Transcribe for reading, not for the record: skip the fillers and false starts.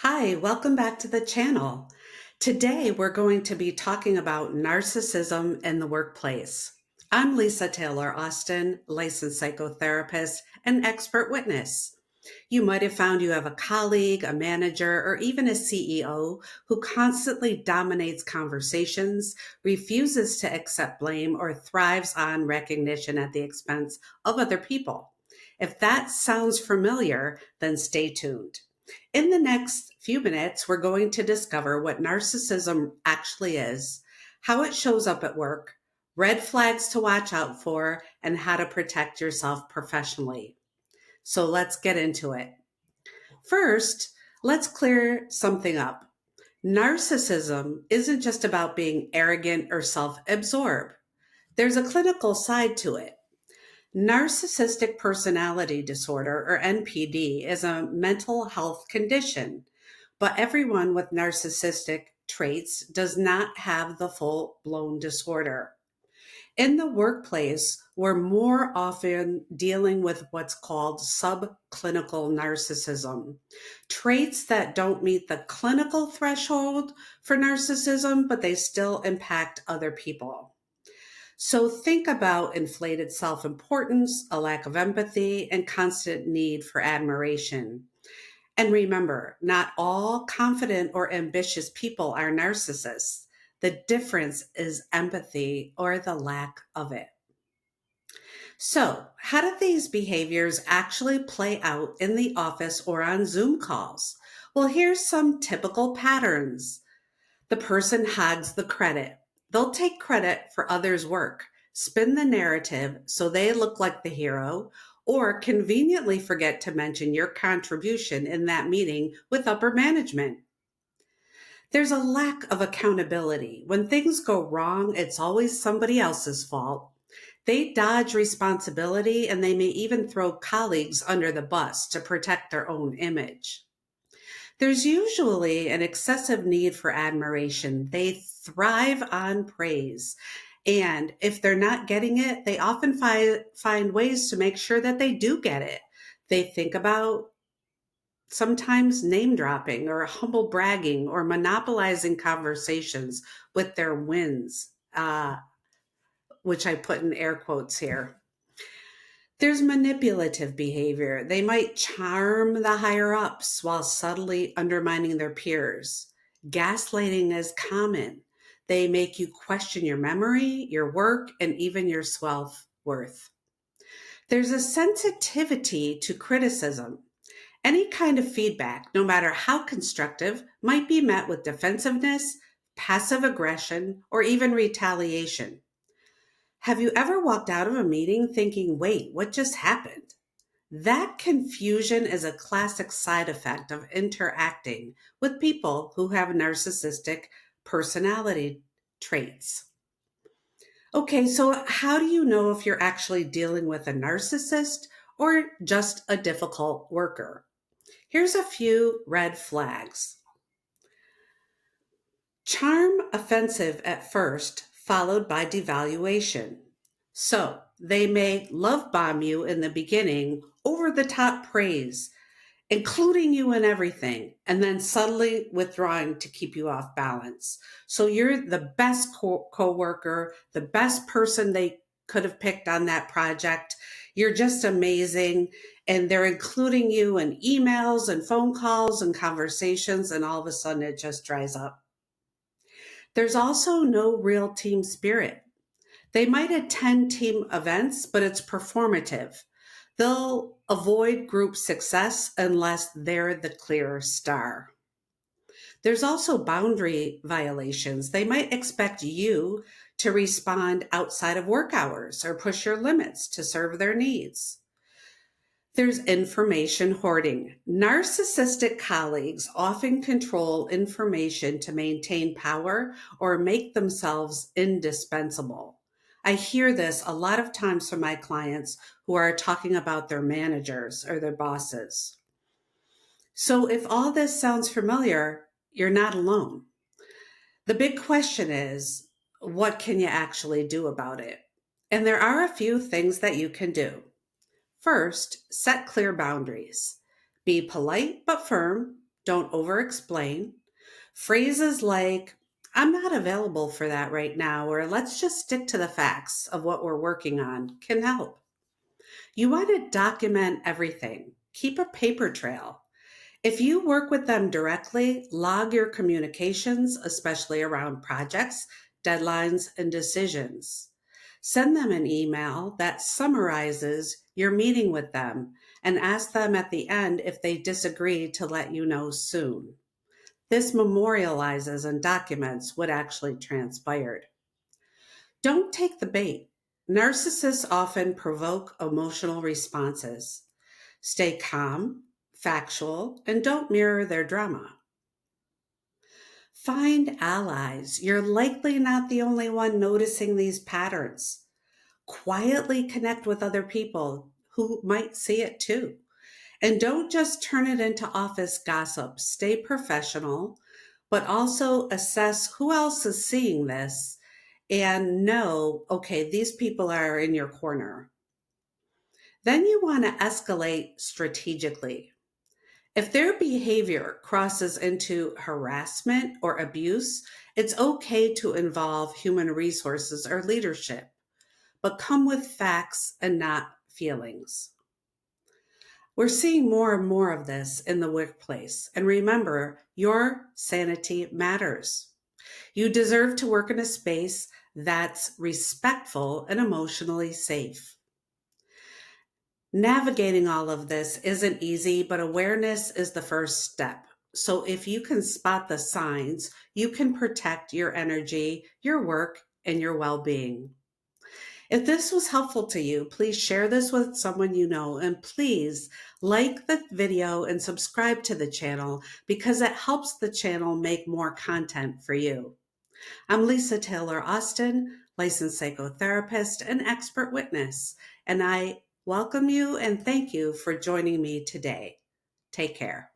Hi, welcome back to the channel. Today we're going to be talking about narcissism in the workplace. I'm Lisa Taylor-Austin, licensed psychotherapist and expert witness. You might have found you have a colleague, a manager, or even a CEO who constantly dominates conversations, refuses to accept blame, or thrives on recognition at the expense of other people. If that sounds familiar, then stay tuned. In the next few minutes, we're going to discover what narcissism actually is, how it shows up at work, red flags to watch out for, and how to protect yourself professionally. So let's get into it. First, let's clear something up. Narcissism isn't just about being arrogant or self-absorbed. There's a clinical side to it. Narcissistic personality disorder, or NPD, is a mental health condition, but everyone with narcissistic traits does not have the full-blown disorder. In the workplace, we're more often dealing with what's called subclinical narcissism, traits that don't meet the clinical threshold for narcissism, but they still impact other people. So think about inflated self-importance, a lack of empathy, and constant need for admiration. And remember, not all confident or ambitious people are narcissists. The difference is empathy or the lack of it. So, how do these behaviors actually play out in the office or on Zoom calls? Well, here's some typical patterns. The person hogs the credit. They'll take credit for others' work, spin the narrative so they look like the hero, or conveniently forget to mention your contribution in that meeting with upper management. There's a lack of accountability. When things go wrong, it's always somebody else's fault. They dodge responsibility and they may even throw colleagues under the bus to protect their own image. There's usually an excessive need for admiration. They thrive on praise. And if they're not getting it, they often find ways to make sure that they do get it. They think about sometimes name dropping or humble bragging or monopolizing conversations with their wins, which I put in air quotes here. There's manipulative behavior. They might charm the higher ups while subtly undermining their peers. Gaslighting is common. They make you question your memory, your work, and even your self-worth. There's a sensitivity to criticism. Any kind of feedback, no matter how constructive, might be met with defensiveness, passive aggression, or even retaliation. Have you ever walked out of a meeting thinking, wait, what just happened? That confusion is a classic side effect of interacting with people who have narcissistic personality traits. Okay, so how do you know if you're actually dealing with a narcissist or just a difficult worker? Here's a few red flags. Charm offensive at first, followed by devaluation. So they may love bomb you in the beginning, over the top praise, including you in everything, and then subtly withdrawing to keep you off balance. So you're the best coworker, the best person they could have picked on that project. You're just amazing. And they're including you in emails and phone calls and conversations, and all of a sudden it just dries up. There's also no real team spirit. They might attend team events, but it's performative. They'll avoid group success unless they're the clear star. There's also boundary violations. They might expect you to respond outside of work hours or push your limits to serve their needs. There's information hoarding. Narcissistic colleagues often control information to maintain power or make themselves indispensable. I hear this a lot of times from my clients who are talking about their managers or their bosses. So if all this sounds familiar, you're not alone. The big question is, what can you actually do about it? And there are a few things that you can do. First, set clear boundaries. Be polite but firm. Don't over-explain. Phrases like, I'm not available for that right now, or let's just stick to the facts of what we're working on can help. You want to document everything. Keep a paper trail. If you work with them directly, log your communications, especially around projects, deadlines, and decisions. Send them an email that summarizes your meeting with them and ask them at the end if they disagree to let you know soon. This memorializes and documents what actually transpired. Don't take the bait. Narcissists often provoke emotional responses. Stay calm, factual, and don't mirror their drama. Find allies. You're likely not the only one noticing these patterns. Quietly connect with other people who might see it too. And don't just turn it into office gossip. Stay professional, but also assess who else is seeing this and know, okay, these people are in your corner. Then you want to escalate strategically. If their behavior crosses into harassment or abuse, it's okay to involve human resources or leadership, but come with facts and not feelings. We're seeing more and more of this in the workplace. And remember, your sanity matters. You deserve to work in a space that's respectful and emotionally safe. Navigating all of this isn't easy, but awareness is the first step. So if you can spot the signs, you can protect your energy, your work, and your well-being. If this was helpful to you, please share this with someone you know, and please like the video and subscribe to the channel because it helps the channel make more content for you. I'm Lisa Taylor-Austin, licensed psychotherapist and expert witness, and I welcome you and thank you for joining me today. Take care.